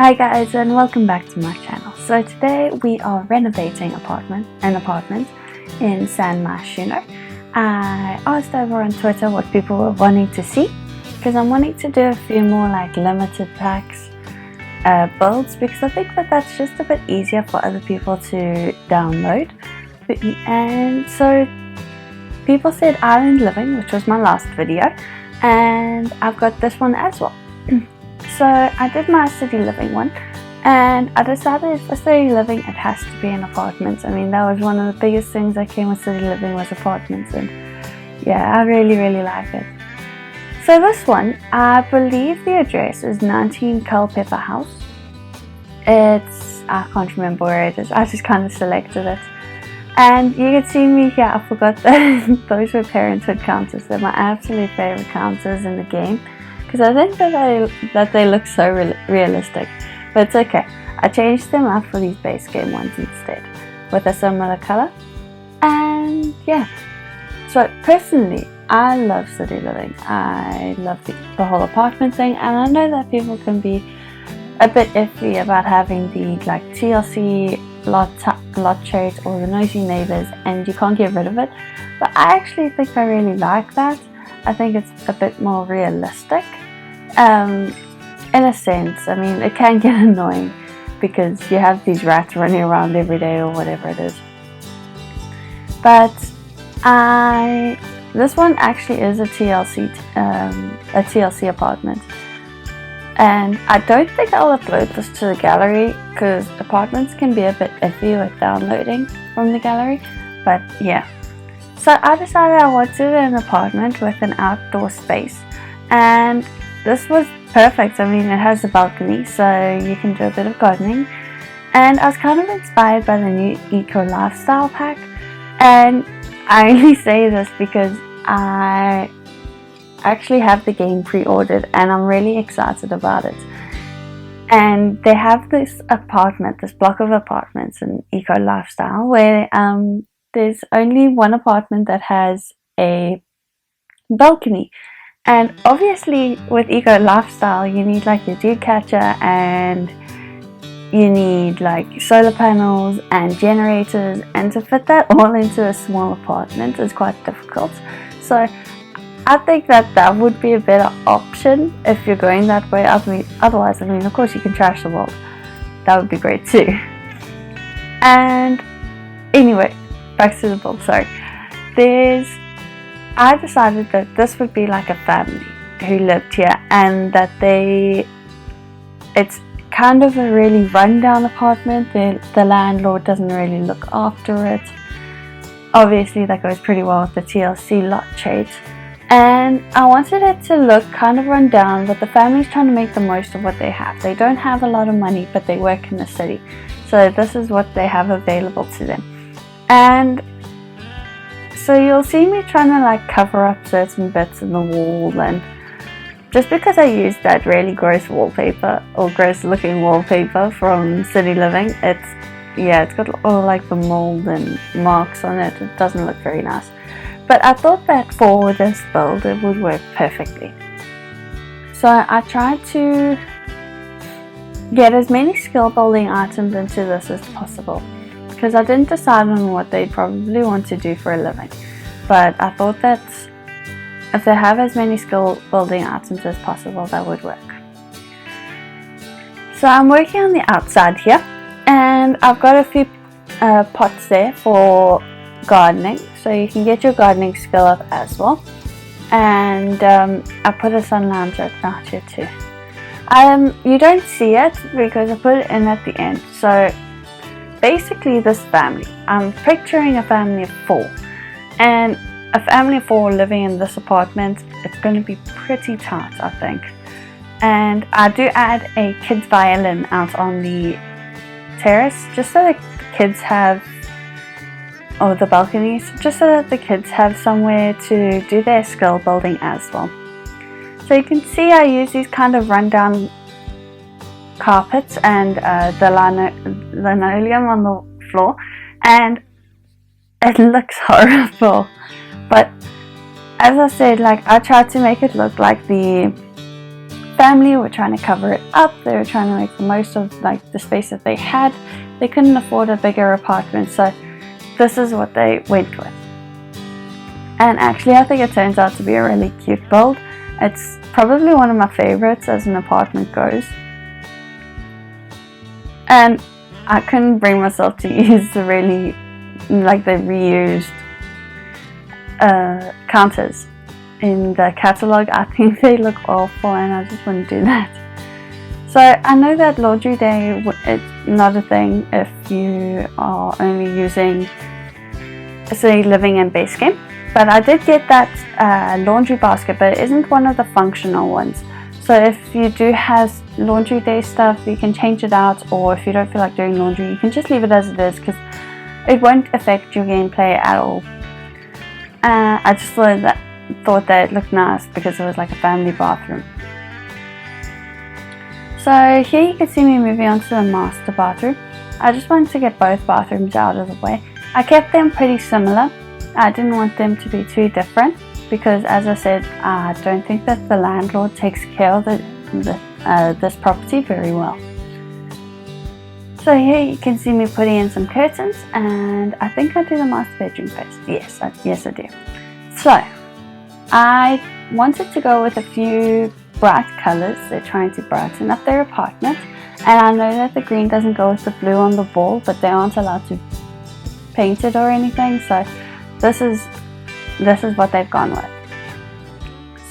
Hi guys, and welcome back to my channel. So today we are renovating an apartment in San Myschuno. I asked over on Twitter what people were wanting to see, because I'm wanting to do a few more like limited packs builds, because I think that that's just a bit easier for other people to download. And so people said island living, which was my last video, and I've got this one as well. So I did my city living one, and I decided for city living it has to be an apartment. I mean, that was one of the biggest things that came with city living was apartments, and yeah, I really like it. So this one, I believe the address is 19 Culpeper House. I can't remember where it is, I just kind of selected it. And you can see me here, I forgot that those were parenthood counters. They're my absolute favorite counters in the game, because I think that they look so realistic, but it's okay. I changed them up for these base game ones instead, with a similar color. And yeah, so personally, I love city living. I love the whole apartment thing, and I know that people can be a bit iffy about having the like TLC lot shades or the noisy neighbors, and you can't get rid of it. But I actually think I really like that. I think it's a bit more realistic. In a sense, I mean, it can get annoying because you have these rats running around every day or whatever it is. But this one actually is a TLC apartment, and I don't think I'll upload this to the gallery because apartments can be a bit iffy with downloading from the gallery. But yeah, so I decided I wanted an apartment with an outdoor space, and this was perfect. I mean, it has a balcony, so you can do a bit of gardening. And I was kind of inspired by the new eco lifestyle pack. And I only say this because I actually have the game pre-ordered and I'm really excited about it. And they have this block of apartments in eco lifestyle where there's only one apartment that has a balcony. And obviously with eco lifestyle you need like your dew catcher, and you need like solar panels and generators, and to fit that all into a small apartment is quite difficult. So I think that would be a better option if you're going that way. Otherwise, I mean, of course you can trash the world. That would be great too. And anyway, back to the build. Sorry. I decided that this would be like a family who lived here, and that it's kind of a really rundown apartment. The landlord doesn't really look after it. Obviously that goes pretty well with the TLC lot shades. And I wanted it to look kind of run down, but the family's trying to make the most of what they have. They don't have a lot of money, but they work in the city. So this is what they have available to them. And so you'll see me trying to like cover up certain bits in the wall, and just because I used that really gross wallpaper or gross looking wallpaper from City Living, it's got all like the mold and marks on it. It doesn't look very nice. But I thought that for this build it would work perfectly. So I tried to get as many skill building items into this as possible, because I didn't decide on what they'd probably want to do for a living, but I thought that if they have as many skill building items as possible, that would work. So I'm working on the outside here, and I've got a few pots there for gardening, so you can get your gardening skill up as well. And I put a sun lounger out here too. You don't see it because I put it in at the end. So basically this family, I'm picturing a family of 4, and a family of 4 living in this apartment, it's going to be pretty tight, I think. And I do add a kid's violin out on the terrace, just so the kids have, or the balconies, just so that the kids have somewhere to do their skill building as well. So you can see I use these kind of rundown carpets and the linoleum on the floor, and it looks horrible. But as I said, like I tried to make it look like the family were trying to cover it up. They were trying to make the most of like the space that they had. They couldn't afford a bigger apartment, so this is what they went with. And actually I think it turns out to be a really cute build. It's probably one of my favorites as an apartment goes. And I couldn't bring myself to use the really, like the reused counters in the catalogue. I think they look awful and I just wouldn't do that. So I know that laundry day it's not a thing if you are only using, say, living in base game. But I did get that laundry basket, but it isn't one of the functional ones. So if you do have laundry day stuff, you can change it out, or if you don't feel like doing laundry, you can just leave it as it is because it won't affect your gameplay at all. I just thought that it looked nice because it was like a family bathroom. So here you can see me moving on to the master bathroom. I just wanted to get both bathrooms out of the way. I kept them pretty similar. I didn't want them to be too different because, as I said, I don't think that the landlord takes care of this property very well. So here you can see me putting in some curtains, and I think I do the master bedroom first. Yes, I do. So I wanted to go with a few bright colors. They're trying to brighten up their apartment, and I know that the green doesn't go with the blue on the wall, but they aren't allowed to paint it or anything, so this is what they've gone with.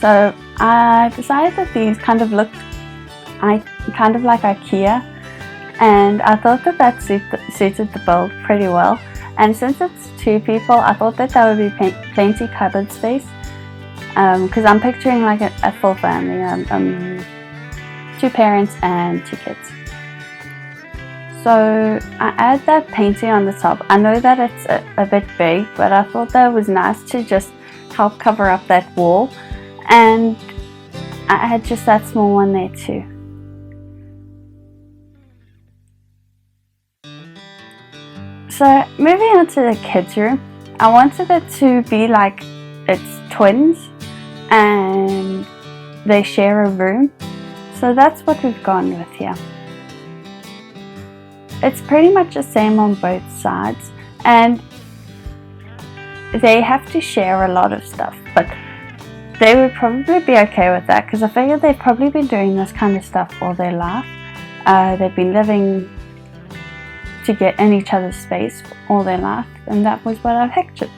So I decided that these kind of looked kind of like IKEA, and I thought that suited the build pretty well. And since it's 2 people, I thought that there would be plenty cupboard space because I'm picturing like a full family, 2 parents and 2 kids. So I add that painting on the top. I know that it's a bit big, but I thought that it was nice to just help cover up that wall, and I had just that small one there too. So moving on to the kids' room, I wanted it to be like it's twins and they share a room. So that's what we've gone with here. It's pretty much the same on both sides, and they have to share a lot of stuff, but they would probably be okay with that because I figured they've probably been doing this kind of stuff all their life. They've been living to get in each other's space all their life, and that was what I pictured.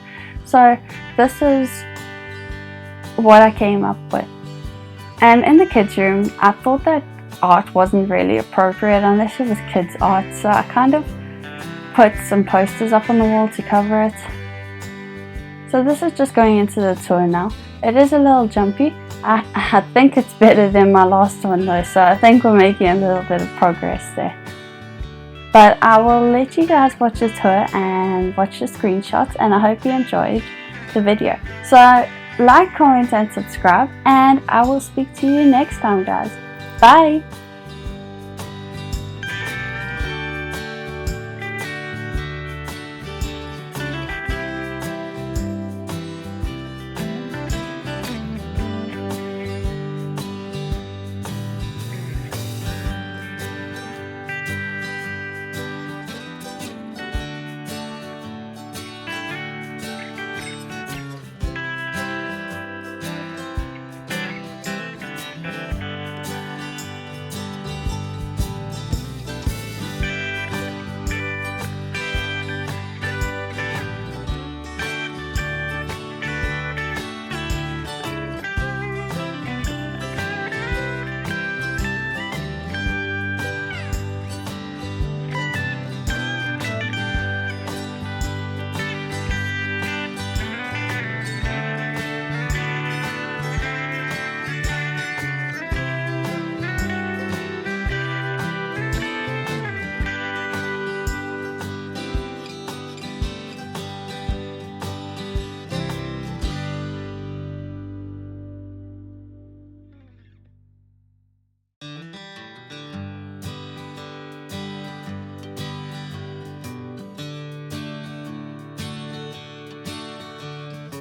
So this is what I came up with. And in the kids' room, I thought that art wasn't really appropriate unless it was kids' art, so I kind of put some posters up on the wall to cover it. So this is just going into the tour now. It is a little jumpy. I think it's better than my last one though, so I think we're making a little bit of progress there. But I will let you guys watch the tour and watch the screenshots, and I hope you enjoyed the video. So like, comment and subscribe, and I will speak to you next time, guys. Bye!